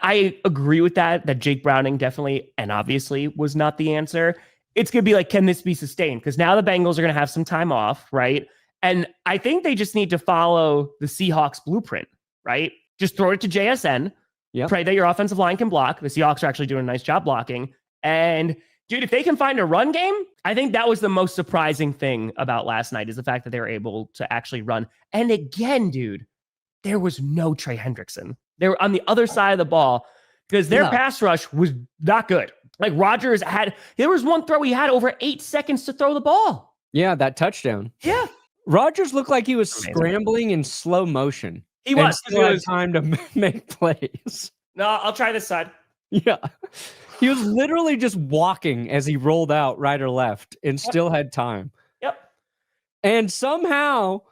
I agree with that Jake Browning definitely and obviously was not the answer. It's going to be like, can this be sustained? Because now the Bengals are going to have some time off, right? And I think they just need to follow the Seahawks blueprint, right? Just throw it to JSN, pray that your offensive line can block. The Seahawks are actually doing a nice job blocking. And dude, if they can find a run game, I think that was the most surprising thing about last night is the fact that they were able to actually run. And again, dude, there was no Trey Hendrickson. They were on the other side of the ball because their pass rush was not good. Like Rodgers there was one throw he had over 8 seconds to throw the ball. Yeah, that touchdown. Yeah. Rodgers looked like he was scrambling in slow motion. He was. Still had time to make plays. No, I'll try this side. Yeah. He was literally just walking as he rolled out right or left and still had time. Yep. And somehow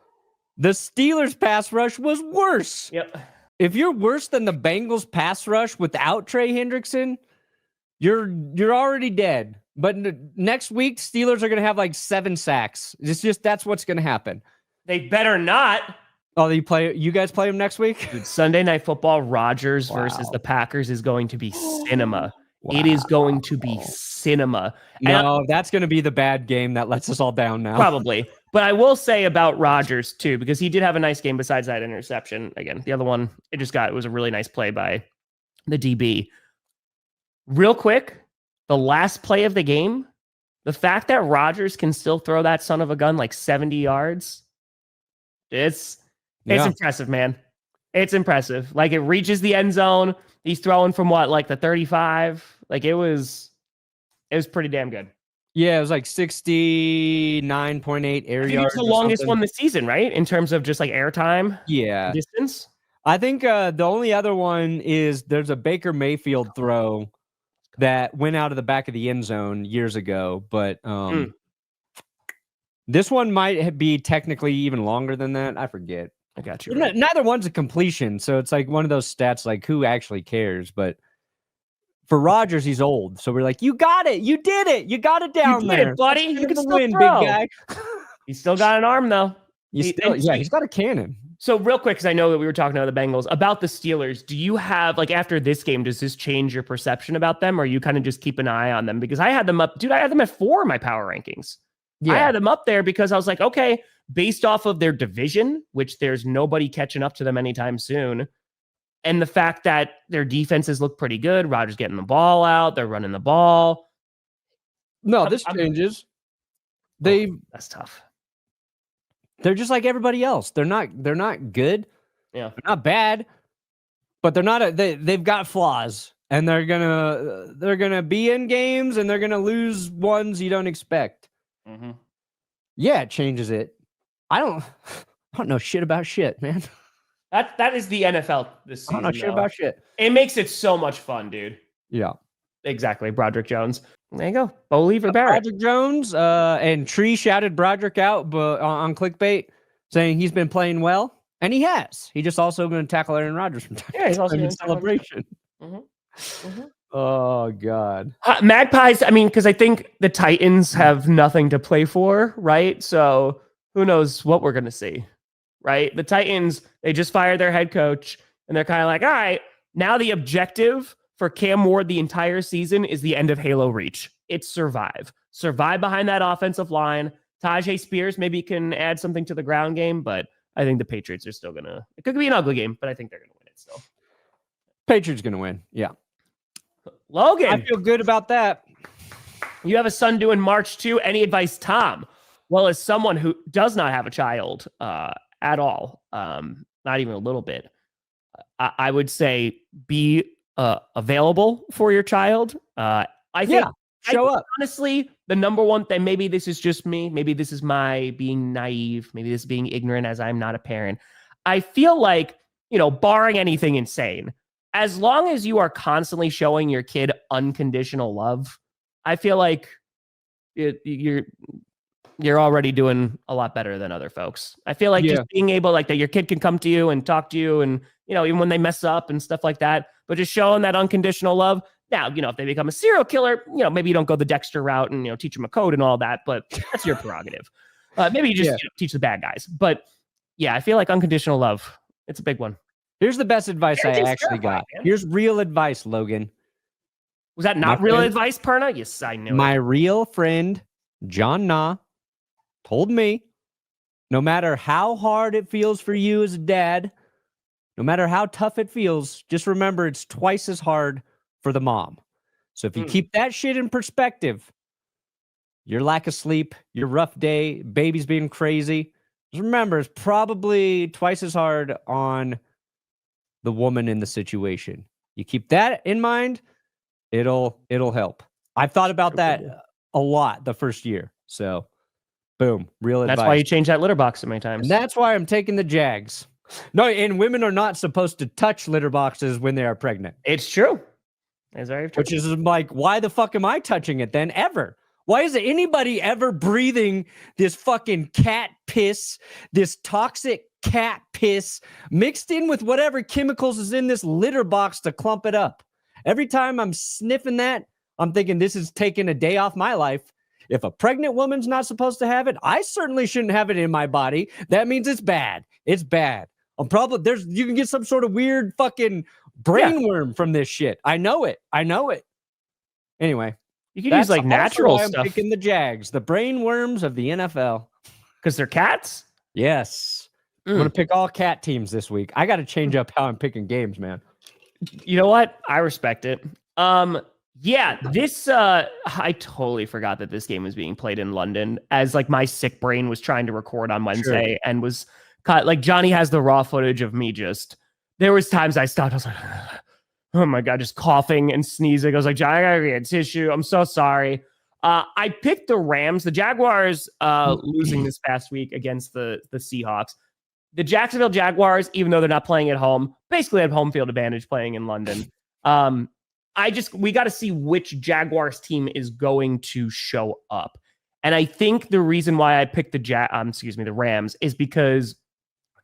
the Steelers pass rush was worse. Yep. If you're worse than the Bengals pass rush without Trey Hendrickson, you're already dead. But next week, Steelers are going to have like 7 sacks. That's what's going to happen. They better not. Oh, you guys play them next week? Dude, Sunday Night Football, Rodgers versus the Packers is going to be cinema. Wow. It is going to be cinema. No, that's going to be the bad game that lets us all down now. Probably. But I will say about Rodgers, too, because he did have a nice game besides that interception. Again, the other one, it was a really nice play by the DB. Real quick, the last play of the game, the fact that Rodgers can still throw that son of a gun like 70 yards, it's impressive, man. It's impressive. Like, it reaches the end zone. He's throwing from like the 35. Like, it was pretty damn good. Yeah, it was like 69.8 air yards. It's the longest one this season, right? In terms of just like air time. Yeah. Distance. I think the only other one is there's a Baker Mayfield throw that went out of the back of the end zone years ago, but this one might be technically even longer than that. I forget. I got you. Right. Neither one's a completion, so it's like one of those stats like who actually cares, but for Rodgers, he's old, so we're like, you got it, you did it, you got it down there, it, buddy. You can still win, throw. Big guy. He's still got an arm though. He's got a cannon. So real quick, because I know that we were talking about the Bengals, about the Steelers, do you have, like, after this game, does this change your perception about them, or you kind of just keep an eye on them? Because I had them up, dude, I had them at 4 in my power rankings. Yeah. I had them up there because I was like, okay, based off of their division, which there's nobody catching up to them anytime soon, and the fact that their defenses look pretty good, Rodgers getting the ball out, they're running the ball. No, this changes. That's tough. They're just like everybody else. They're not good. Yeah. They're not bad, but they're not they've got flaws, and they're gonna be in games, and they're gonna lose ones you don't expect. Mm-hmm. Yeah, it changes it. I don't know shit about shit, man. That is the NFL this season. I don't know shit about shit. It makes it so much fun, dude. Yeah. Exactly. Broderick Jones. There you go. Bo Lever Barrett. Broderick Jones, and Tree shouted Broderick out on clickbait, saying he's been playing well, and he has. He just also going to tackle Aaron Rodgers from time to time. He's also in celebration. Mm-hmm. Mm-hmm. Oh, God. Magpies, I mean, because I think the Titans have nothing to play for, right? So who knows what we're going to see, right? The Titans, they just fired their head coach, and they're kind of like, all right, now the objective for Cam Ward the entire season is the end of Halo Reach. It's survive. Survive behind that offensive line. Tajay Spears maybe can add something to the ground game, but I think the Patriots are still going to... It could be an ugly game, but I think they're going to win it still. Patriots going to win, yeah. Logan! I feel good about that. You have a son doing March 2. Any advice, Tom? Well, as someone who does not have a child at all, not even a little bit, I would say be... available for your child. I think show up. Honestly, the number one thing, maybe this is just me, maybe this is my being naive, maybe this is being ignorant as I'm not a parent. I feel like, barring anything insane, as long as you are constantly showing your kid unconditional love, I feel like you're already doing a lot better than other folks. I feel like just being able, like, that your kid can come to you and talk to you, and even when they mess up and stuff like that, but just showing that unconditional love. Now, if they become a serial killer, maybe you don't go the Dexter route and teach them a code and all that, but that's your prerogative. Maybe you just teach the bad guys. But yeah, I feel like unconditional love, it's a big one. Here's the best advice I actually got. Man. Here's real advice, Logan. Was that not real advice, Perna? Yes, I knew My real friend, John Na, told me, no matter how hard it feels for you as a dad, no matter how tough it feels, just remember it's twice as hard for the mom. So if you keep that shit in perspective, your lack of sleep, your rough day, baby's being crazy, just remember it's probably twice as hard on the woman in the situation. You keep that in mind, it'll help. I've thought about that a lot the first year. So, boom, real advice. That's why you change that litter box so many times. And that's why I'm taking the Jags. No, and women are not supposed to touch litter boxes when they are pregnant. It's true. It's very true. Which is like, why the fuck am I touching it then ever? Why is anybody ever breathing this fucking cat piss, this toxic cat piss mixed in with whatever chemicals is in this litter box to clump it up? Every time I'm sniffing that, I'm thinking this is taking a day off my life. If a pregnant woman's not supposed to have it, I certainly shouldn't have it in my body. That means it's bad. It's bad. You can get some sort of weird fucking brain worm from this shit. I know it. Anyway. You can use like natural stuff. I'm picking the Jags, the brain worms of the NFL. Because they're cats? Yes. I'm going to pick all cat teams this week. I got to change up how I'm picking games, man. You know what? I respect it. Yeah, this, I totally forgot that this game was being played in London as like my sick brain was trying to record on Wednesday and was cut. Like Johnny has the raw footage of me there was times I stopped. I was like, oh my God, just coughing and sneezing. I was like, Johnny, I gotta get a tissue. I'm so sorry. I picked the Rams, the Jaguars losing this past week against the Seahawks. The Jacksonville Jaguars, even though they're not playing at home, basically have home field advantage playing in London. We got to see which Jaguars team is going to show up. And I think the reason why I picked the Rams is because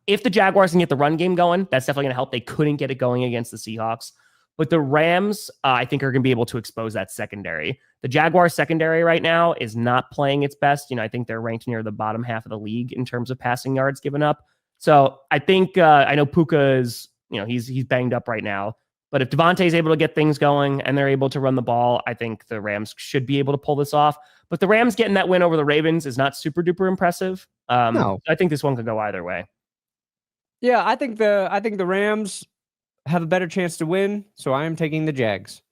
if the Jaguars can get the run game going, that's definitely going to help. They couldn't get it going against the Seahawks. But the Rams, I think, are going to be able to expose that secondary. The Jaguars secondary right now is not playing its best. I think they're ranked near the bottom half of the league in terms of passing yards given up. So I think, I know Puka is, he's banged up right now. But if Devontae is able to get things going and they're able to run the ball, I think the Rams should be able to pull this off. But the Rams getting that win over the Ravens is not super duper impressive. No. I think this one could go either way. Yeah, I think the Rams have a better chance to win, so I am taking the Jags.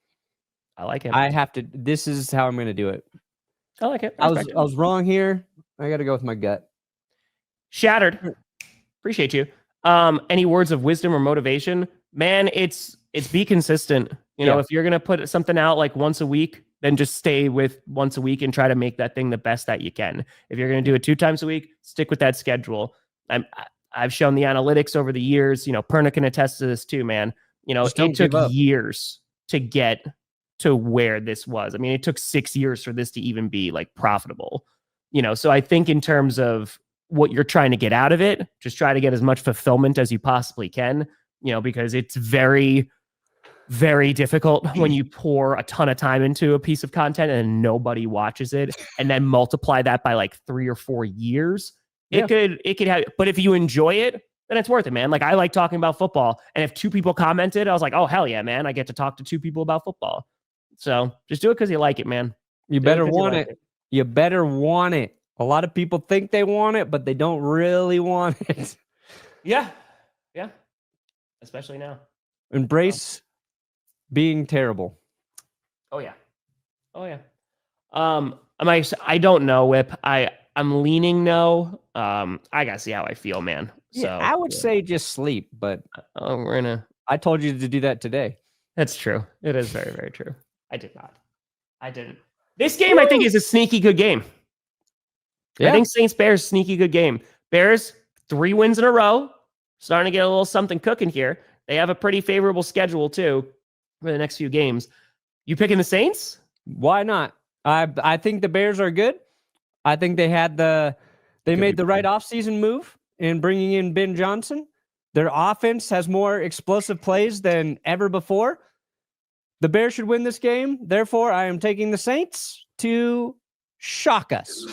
I like it. This is how I'm going to do it. I like it. I was wrong here. I got to go with my gut. Shattered. Appreciate you. Any words of wisdom or motivation? Man, it's be consistent. If you're going to put something out like once a week, then just stay with once a week and try to make that thing the best that you can. If you're going to do it 2 times a week, stick with that schedule. I've shown the analytics over the years. Perna can attest to this too, man. It took years to get to where this was. I mean, it took 6 years for this to even be like profitable. So I think in terms of what you're trying to get out of it, just try to get as much fulfillment as you possibly can, because it's very, very difficult when you pour a ton of time into a piece of content and nobody watches it, and then multiply that by like 3 or 4 years. It could have, but if you enjoy it, then it's worth it, man. Like I like talking about football, and if 2 people commented, I was like, oh hell yeah, man, I get to talk to 2 people about football. So just do it because you like it, man. You better want it. You better want it. A lot of people think they want it, but they don't really want it. Yeah. Especially now. Embrace being terrible. Oh yeah. I don't know, Whip. I'm leaning no. I gotta see how I feel, man. So I would say just sleep, but I told you to do that today. That's true. It is very, very true. I didn't. This game, I think, is a sneaky good game. Yeah. I think Saints-Bears, sneaky good game. Bears, 3 wins in a row. Starting to get a little something cooking here. They have a pretty favorable schedule, too, for the next few games. You picking the Saints? Why not? I think the Bears are good. I think they made the right offseason move in bringing in Ben Johnson. Their offense has more explosive plays than ever before. The Bears should win this game. Therefore, I am taking the Saints to shock us.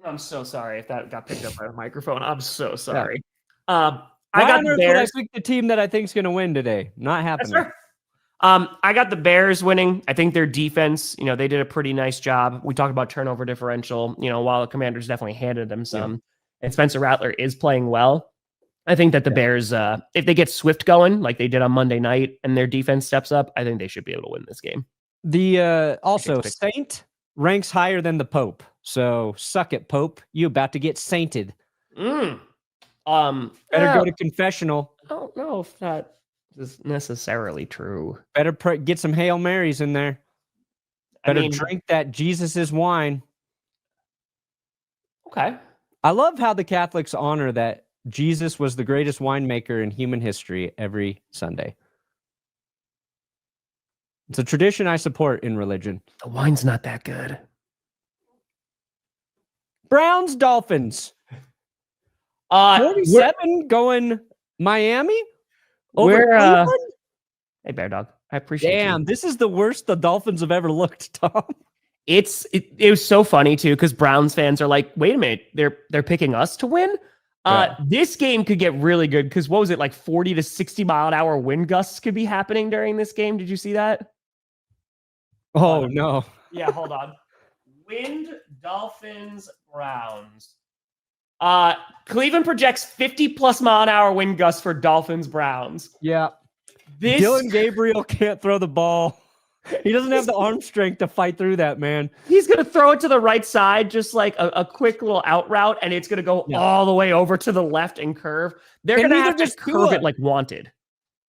I'm so sorry if that got picked up by the microphone. I'm so sorry. Yeah. Why on earth would I pick the team that I think is going to win today? Not happening. Yes, I got the Bears winning. I think their defense, they did a pretty nice job. We talked about turnover differential, while the Commanders definitely handed them some. Yeah. And Spencer Rattler is playing well. I think that the Bears, if they get Swift going like they did on Monday night and their defense steps up, I think they should be able to win this game. The also Saint ranks higher than the Pope. So suck it, Pope. You about to get sainted. Better go to confessional. I don't know if that is necessarily true. Better get some Hail Marys in there. Better drink that Jesus' wine. Okay. I love how the Catholics honor that Jesus was the greatest winemaker in human history every Sunday. It's a tradition I support in religion. The wine's not that good. Browns-Dolphins. 47 going Miami? Hey, Bear Dog. I appreciate it. Damn, this is the worst the Dolphins have ever looked, Tom. It was so funny, too, because Browns fans are like, wait a minute, they're picking us to win? This game could get really good because what was it, like 40 to 60 mile an hour wind gusts could be happening during this game? Did you see that? Oh, no. Yeah, hold on. Wind, Dolphins, Browns. Cleveland projects 50 plus mile an hour wind gusts for Dolphins, Browns. Yeah. Dylan Gabriel can't throw the ball. He doesn't have the arm strength to fight through that, man. He's going to throw it to the right side, just like a quick little out route, and it's going to go all the way over to the left and curve. They're going to have to curve it like wanted.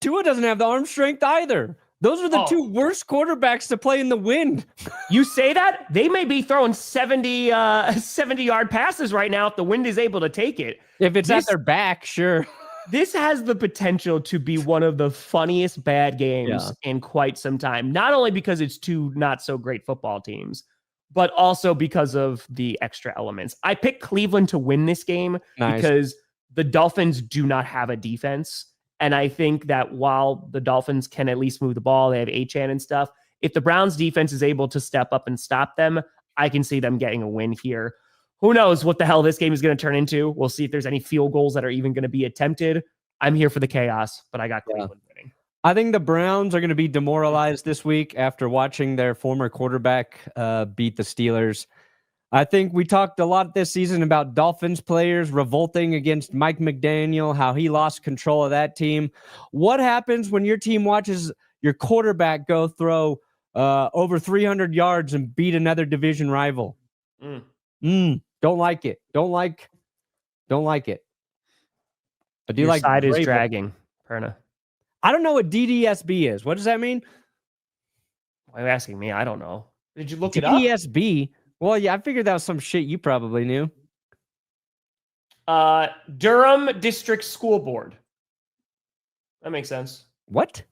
Tua doesn't have the arm strength either. Those are the two worst quarterbacks to play in the wind. You say that? They may be throwing 70-yard passes right now if the wind is able to take it. If it's at their back, sure. This has the potential to be one of the funniest bad games in quite some time. Not only because it's two not so great football teams, but also because of the extra elements. I picked Cleveland to win this game because the Dolphins do not have a defense. And I think that while the Dolphins can at least move the ball, they have Achane and stuff. If the Browns defense is able to step up and stop them, I can see them getting a win here. Who knows what the hell this game is going to turn into? We'll see if there's any field goals that are even going to be attempted. I'm here for the chaos, but I got Cleveland winning. I think the Browns are going to be demoralized this week after watching their former quarterback beat the Steelers. I think we talked a lot this season about Dolphins players revolting against Mike McDaniel, how he lost control of that team. What happens when your team watches your quarterback go throw over 300 yards and beat another division rival? Don't like it. Don't like it. But do you like side is dragging, Perna? I don't know what DDSB is. What does that mean? Why are you asking me? I don't know. Did you look it up? DDSB? Well, yeah, I figured that was some shit you probably knew. Durham District School Board. That makes sense. What?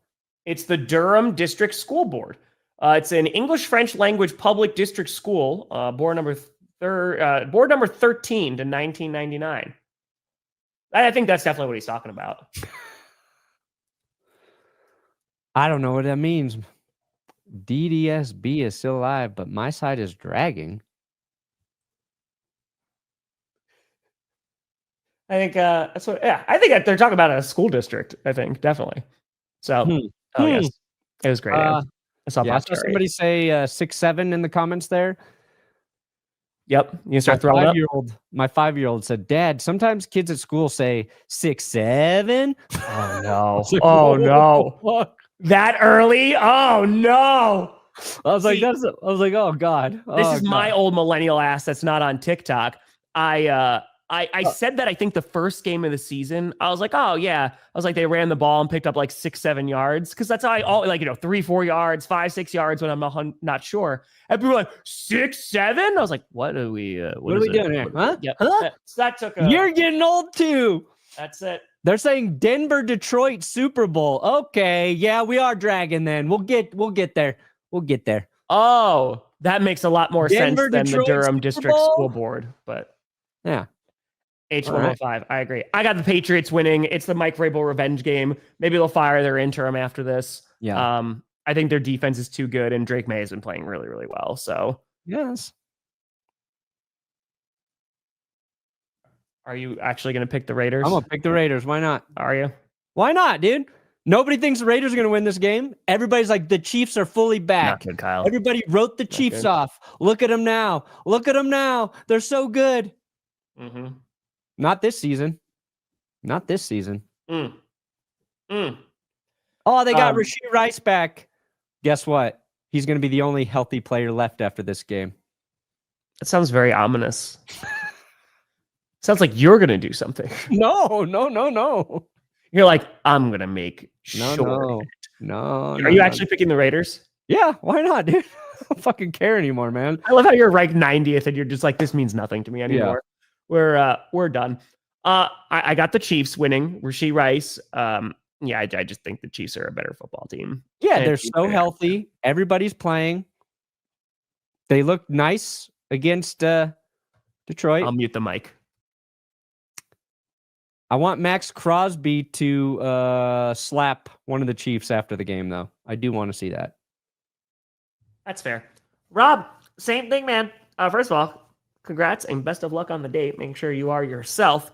It's the Durham District School Board. It's an English-French language public district school, board number 13 to 1999. I think that's definitely what he's talking about. I don't know what that means. DDSB is still alive, but my side is dragging. I think that's what. Yeah, I think they're talking about a school district. I think definitely. So, yes, it was great. I saw somebody say 6'7" in the comments there. Yep, you start throwing up. My 5-year-old said, "Dad, sometimes kids at school say 6'7". Oh no! Oh no! Fuck. That early? Oh no! I was like, oh god. This is my old millennial ass that's not on TikTok. I said that I think the first game of the season, I was like, oh yeah. I was like, they ran the ball and picked up like 6-7 yards. Cause that's how I 3-4 yards, 5-6 yards when I'm not sure. And people were like 6-7. I was like, what are we doing here? Huh? Yep. Huh? That took You're getting old too. That's it. They're saying Denver, Detroit, Super Bowl. Okay. Yeah, we are dragging then. We'll get there. We'll get there. Oh, that makes a lot more Denver, sense than Detroit, the Durham Super District Bowl? School Board, but yeah. H105. Right. I agree. I got the Patriots winning. It's the Mike Vrabel revenge game. Maybe they'll fire their interim after this. Yeah. I think their defense is too good, and Drake May has been playing really, really well. So yes. Are you actually going to pick the Raiders? I'm going to pick the Raiders. Why not? Are you? Why not, dude? Nobody thinks the Raiders are going to win this game. Everybody's like, the Chiefs are fully back. Not good, Kyle. Everybody wrote the Chiefs off. Look at them now. Look at them now. They're so good. Mm-hmm. Not this season. Not this season. Mm. Mm. Oh, they got Rashee Rice back. Guess what? He's going to be the only healthy player left after this game. That sounds very ominous. Sounds like you're going to do something. No. You're like, I'm going to make sure. No. Are you actually picking the Raiders? Yeah, why not, dude? I don't fucking care anymore, man. I love how you're ranked 90th and you're just like, this means nothing to me anymore. Yeah. We're done. I got the Chiefs winning. Rashee Rice. I just think the Chiefs are a better football team. Yeah, they're so healthy. Everybody's playing. They look nice against Detroit. I'll mute the mic. I want Max Crosby to slap one of the Chiefs after the game, though. I do want to see that. That's fair. Rob, same thing, man. First of all, congrats and best of luck on the date. Make sure you are yourself.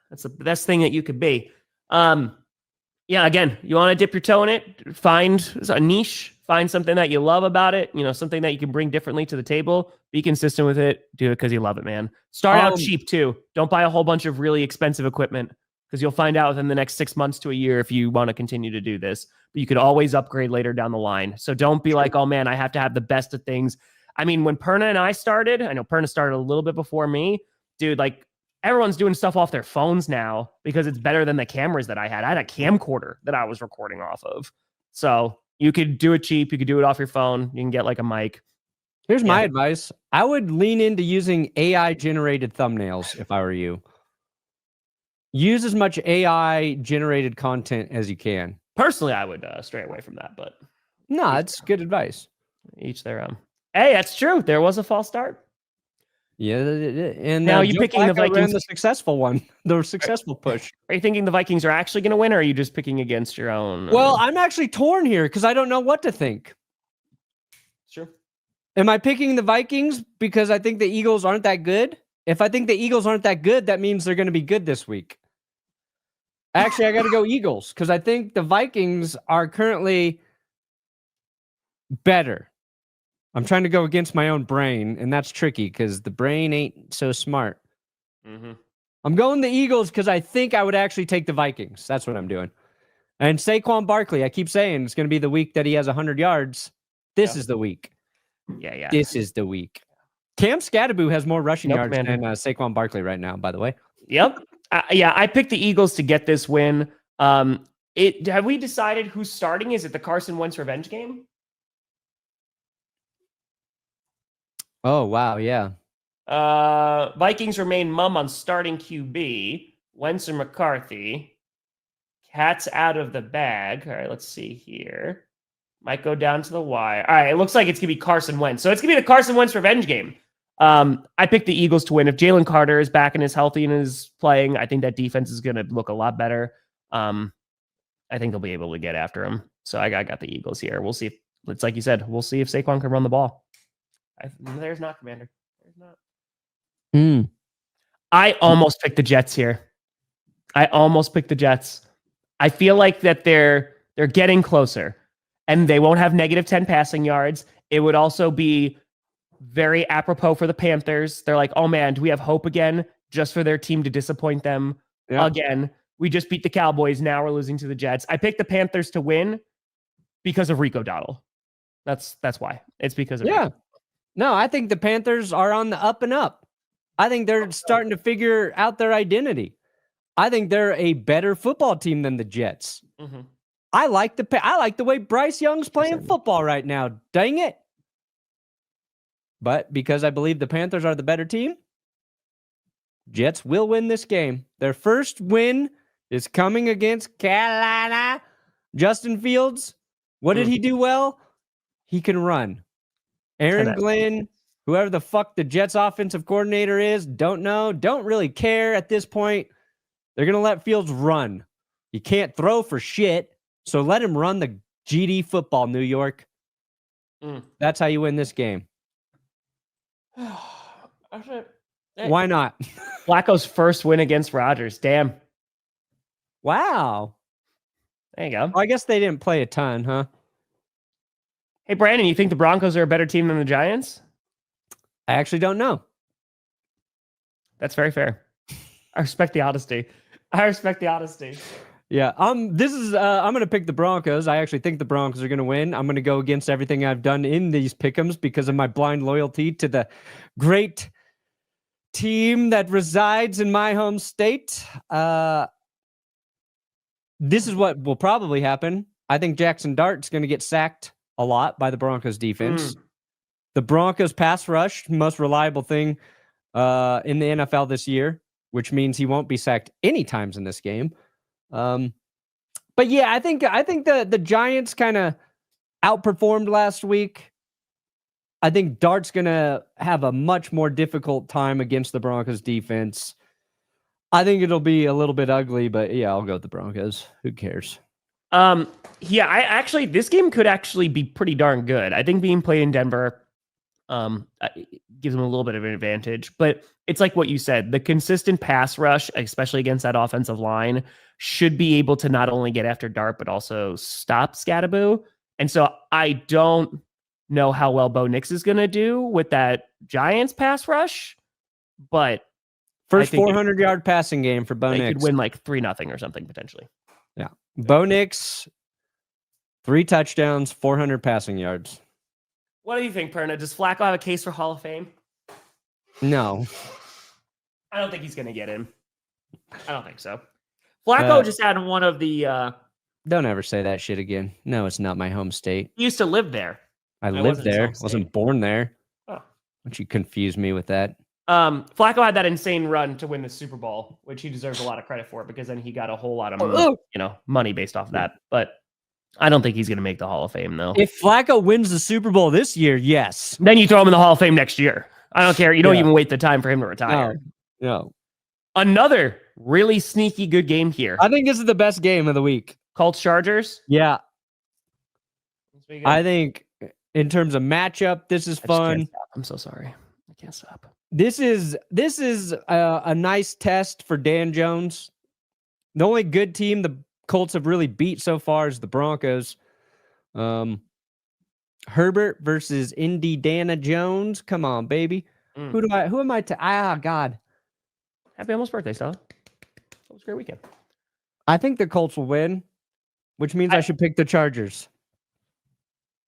That's the best thing that you could be. Again, you want to dip your toe in it, find a niche, find something that you love about it, something that you can bring differently to the table, be consistent with it, do it because you love it, man. Start out cheap too. Don't buy a whole bunch of really expensive equipment because you'll find out within the next 6 months to a year if you want to continue to do this. But you could always upgrade later down the line. So don't be like, oh man, I have to have the best of things. I mean, when Perna and I started, I know Perna started a little bit before me, dude, like everyone's doing stuff off their phones now because it's better than the cameras that I had. I had a camcorder that I was recording off of. So you could do it cheap. You could do it off your phone. You can get like a mic. Here's my advice. I would lean into using AI generated thumbnails if I were you. Use as much AI generated content as you can. Personally, I would stray away from that, but no, it's good advice. Each their own. Hey, that's true. There was a false start. Yeah, and now you picking the Vikings, the successful one, the successful push. Are you thinking the Vikings are actually going to win, or are you just picking against your own? Well, I'm actually torn here because I don't know what to think. Sure. Am I picking the Vikings because I think the Eagles aren't that good? If I think the Eagles aren't that good, that means they're going to be good this week. Actually, I got to go Eagles because I think the Vikings are currently better. I'm trying to go against my own brain, and that's tricky because the brain ain't so smart. Mm-hmm. I'm going the Eagles because I think I would actually take the Vikings. That's what I'm doing. And Saquon Barkley, I keep saying it's going to be the week that he has 100 yards. This is the week. Yeah. This is the week. Cam Scatterbo has more rushing yards than Saquon Barkley right now, by the way. Yep. I picked the Eagles to get this win. Have we decided who's starting? Is it the Carson Wentz revenge game? Oh, wow, yeah. Vikings remain mum on starting QB. Wentz or McCarthy. Cat's out of the bag. All right, let's see here. Might go down to the wire. All right, it looks like it's going to be Carson Wentz. So it's going to be the Carson Wentz revenge game. I picked the Eagles to win. If Jalen Carter is back and is healthy and is playing, I think that defense is going to look a lot better. I think they'll be able to get after him. So I got the Eagles here. We'll see if it's like you said. We'll see if Saquon can run the ball. There's not, Commander. There's not. I almost picked the Jets here. I feel like that they're getting closer, and they won't have negative 10 passing yards. It would also be very apropos for the Panthers. They're like, oh man, do we have hope again? Just for their team to disappoint them again. We just beat the Cowboys. Now we're losing to the Jets. I picked the Panthers to win because of Rico Dowdle. That's why. It's because of Rico. No, I think the Panthers are on the up and up. I think they're starting to figure out their identity. I think they're a better football team than the Jets. Mm-hmm. I like the way Bryce Young's playing football right now. Dang it. But because I believe the Panthers are the better team, Jets will win this game. Their first win is coming against Carolina. Justin Fields, what did he do well? He can run. Aaron Glenn, whoever the fuck the Jets offensive coordinator is, don't know, don't really care at this point. They're going to let Fields run. You can't throw for shit, so let him run the GD football, New York. That's how you win this game. There's Why not? Flacco's first win against Rodgers. Damn. Wow. There you go. Well, I guess they didn't play a ton, huh? Hey, Brandon, you think the Broncos are a better team than the Giants? I actually don't know. That's very fair. I respect the honesty. Yeah. This is I'm gonna pick the Broncos. I actually think the Broncos are gonna win. I'm gonna go against everything I've done in these pick'ems because of my blind loyalty to the great team that resides in my home state. This is what will probably happen. I think Jackson Dart's gonna get sacked a lot by the Broncos defense. The Broncos pass rush, most reliable thing in the NFL this year, which means he won't be sacked any times in this game. But yeah, I think the Giants kind of outperformed last week. I think Dart's gonna have a much more difficult time against the Broncos defense. I think it'll be a little bit ugly, but yeah, I'll go with the Broncos. Who cares? Yeah, this game could actually be pretty darn good. I think being played in Denver gives them a little bit of an advantage, but it's like what you said, the consistent pass rush, especially against that offensive line, should be able to not only get after Dart, but also stop Scatterboo. And so I don't know how well Bo Nix is going to do with that Giants pass rush, but first 400-yard passing game for Bo Nix. They could win like 3-0 or something potentially. Yeah. Bo Nix, 3 touchdowns, 400 passing yards. What do you think, Perna? Does Flacco have a case for Hall of Fame? No. I don't think he's going to get in. I don't think so. Flacco just had one of the... Don't ever say that shit again. No, it's not my home state. He used to live there. I lived there. Wasn't born there. Oh. Don't you confuse me with that. Flacco had that insane run to win the Super Bowl, which he deserves a lot of credit for because then he got a whole lot of money based off that. But I don't think he's going to make the Hall of Fame, though. If Flacco wins the Super Bowl this year, yes. Then you throw him in the Hall of Fame next year. I don't care. You don't even wait the time for him to retire. No. Another really sneaky good game here. I think this is the best game of the week. Colts-Chargers? Yeah. I think in terms of matchup, this is fun. I'm so sorry. I can't stop. This is a nice test for Dan Jones. The only good team the Colts have really beat so far is the Broncos. Herbert versus Indiana Jones. Come on, baby. Who am I to? God. Happy almost birthday, Stella. It was a great weekend. I think the Colts will win, which means I should pick the Chargers.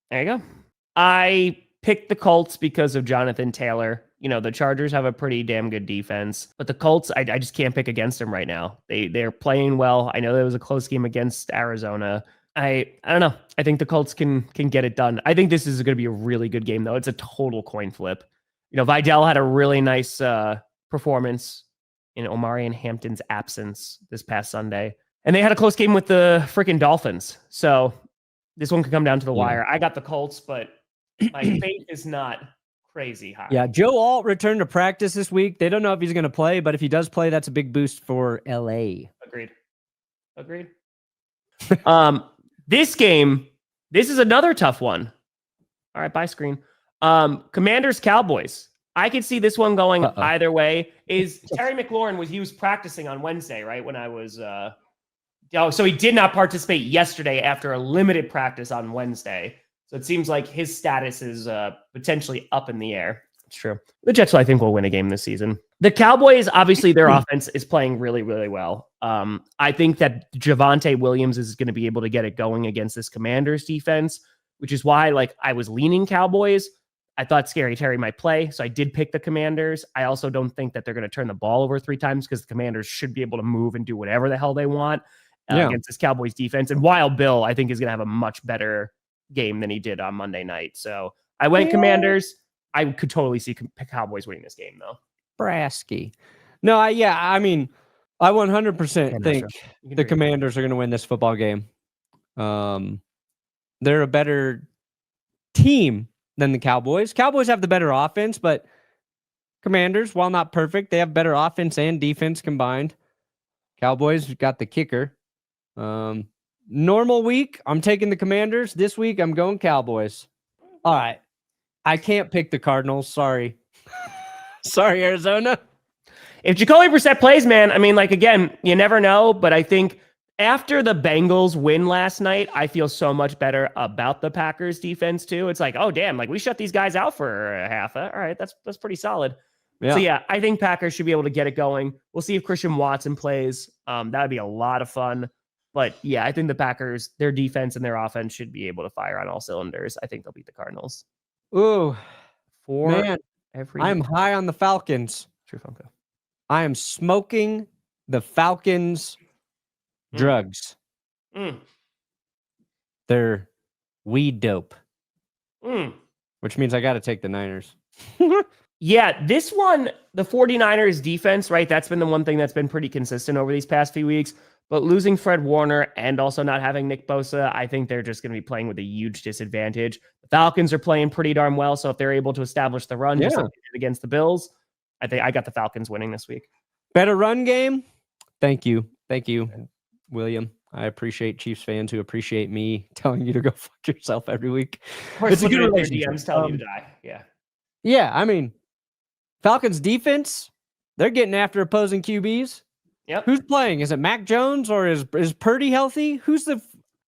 There you go. I picked the Colts because of Jonathan Taylor. You know, the Chargers have a pretty damn good defense, but the Colts, I just can't pick against them right now. They're playing well. I know there was a close game against Arizona. I don't know. I think the Colts can get it done. I think this is going to be a really good game, though. It's a total coin flip. You know, Vidal had a really nice performance in Omari and Hampton's absence this past Sunday. And they had a close game with the freaking Dolphins. So this one could come down to the wire. I got the Colts, but my faith is not crazy high. Yeah, Joe Alt returned to practice this week. They don't know if he's going to play, but if he does play, that's a big boost for LA. Agreed. This game, this is another tough one. All right, bye screen. Commanders-Cowboys. I could see this one going either way. Is Terry McLaurin he was practicing on Wednesday, right? When I was so he did not participate yesterday after a limited practice on Wednesday. So it seems like his status is potentially up in the air. It's true. The Jets, I think, will win a game this season. The Cowboys, obviously, their offense is playing really, really well. I think that Javonte Williams is going to be able to get it going against this Commanders defense, which is why, I was leaning Cowboys. I thought Scary Terry might play, so I did pick the Commanders. I also don't think that they're going to turn the ball over 3 times because the Commanders should be able to move and do whatever the hell they want against this Cowboys defense. And Wild Bill, I think, is going to have a much better game than he did on Monday night. So I went Commanders. I could totally see Cowboys winning this game, though. Brasky. No, I 100% think the Commanders are going to win this football game. They're a better team than the Cowboys. Cowboys have the better offense, but Commanders, while not perfect, they have better offense and defense combined. Cowboys got the kicker. Normal week, I'm taking the Commanders. This week, I'm going Cowboys. All right. I can't pick the Cardinals. Sorry. Sorry, Arizona. if Jacoby Brissett plays, man, I mean, like, again, you never know, but I think after the Bengals win last night, I feel so much better about the Packers defense too. It's like, oh damn, like we shut these guys out for a half. All right, that's pretty solid. Yeah. So yeah, I think Packers should be able to get it going. We'll see if Christian Watson plays. That would be a lot of fun. But yeah, I think the Packers, their defense and their offense should be able to fire on all cylinders. I think they'll beat the Cardinals. Ooh, man, I'm high on the Falcons. True Funko. I am smoking the Falcons drugs. They're weed dope. Which means I got to take the Niners. Yeah, this one, the 49ers defense, right? That's been the one thing that's been pretty consistent over these past few weeks. But losing Fred Warner and also not having Nick Bosa, I think they're just going to be playing with a huge disadvantage. The Falcons are playing pretty darn well, so if they're able to establish the run just like they did against the Bills, I think I got the Falcons winning this week. Better run game? Thank you, William. I appreciate Chiefs fans who appreciate me telling you to go fuck yourself every week. It's a good relationship. DMs telling you to die. Yeah, I mean, Falcons defense, they're getting after opposing QBs. Yep. Who's playing? Is it Mac Jones or is Purdy healthy? I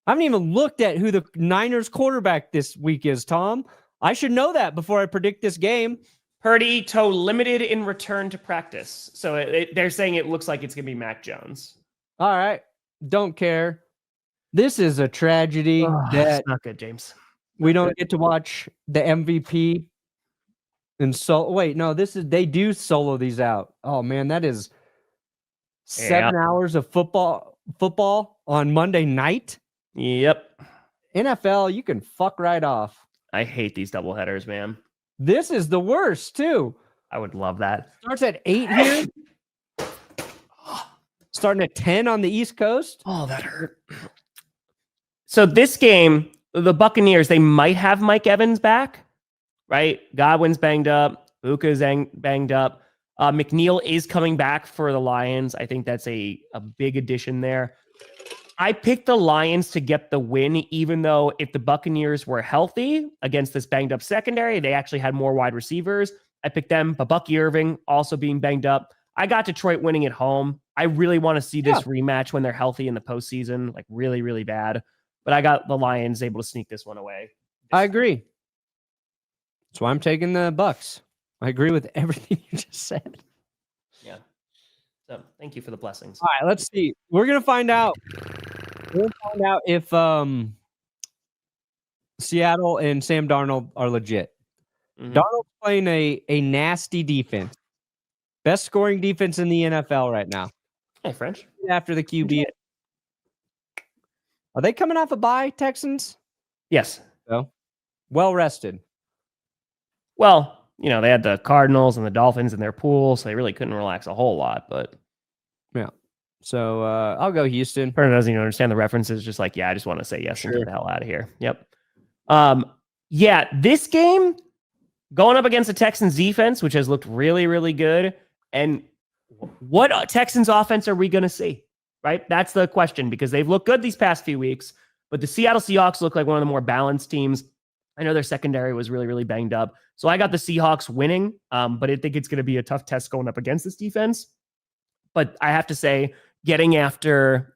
haven't even looked at who the Niners quarterback this week is, Tom. I should know that before I predict this game. Purdy toe limited in return to practice. So they're saying it looks like it's going to be Mac Jones. All right. Don't care. This is a tragedy that it's not good, James. We don't get to watch the MVP. And they do solo these out. Oh man, that is 7 hours of football on Monday night. Yep. NFL, you can fuck right off. I hate these doubleheaders, man. This is the worst too. I would love that. Starts at 8 here. Starting at 10 on the East Coast. Oh, that hurt. So this game, the Buccaneers, they might have Mike Evans back, right? Godwin's banged up. Buka's banged up. McNeil is coming back for the Lions. I think that's a big addition there. I picked the Lions to get the win, even though if the Buccaneers were healthy against this banged up secondary, they actually had more wide receivers. I picked them, but Bucky Irving also being banged up. I got Detroit winning at home. I really want to see this rematch when they're healthy in the postseason, like really, really bad. But I got the Lions able to sneak this one away. I agree. That's why I'm taking the Bucs. I agree with everything you just said. Yeah. So thank you for the blessings. All right, let's see. We're gonna find out. We'll find out if Seattle and Sam Darnold are legit. Darnold's playing a nasty defense. Best scoring defense in the NFL right now. Hey, French. After the QB. Are they coming off a bye, Texans? Yes. So, well rested. Well, they had the Cardinals and the Dolphins in their pool, so they really couldn't relax a whole lot, but yeah. So I'll go Houston. Perna doesn't even understand the references, just like, I just want to say yes and get the hell out of here. Yep. This game going up against the Texans defense, which has looked really, really good. And what Texans offense are we going to see? Right? That's the question, because they've looked good these past few weeks, but the Seattle Seahawks look like one of the more balanced teams. I know their secondary was really, really banged up. So I got the Seahawks winning, but I think it's going to be a tough test going up against this defense. But I have to say, getting after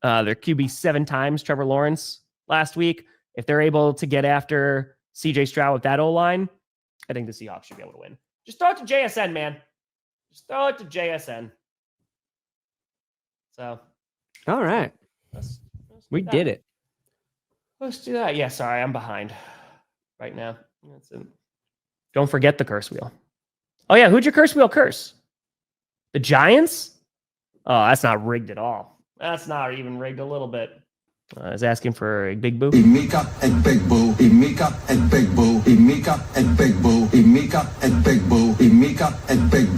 their QB 7 times, Trevor Lawrence, last week, if they're able to get after CJ Stroud with that O-line, I think the Seahawks should be able to win. Just throw it to JSN, man. Just throw it to JSN. So. All right. We did it. Let's do that. Yeah, sorry, I'm behind right now. That's it. Don't forget the curse wheel. Oh, yeah, who'd your curse wheel curse? The Giants? Oh, that's not rigged at all. That's not even rigged a little bit. I was asking for a big boo. Imika and big boo. Imika and big boo. Imika and big boo. Imika and big boo. Imika and big boo.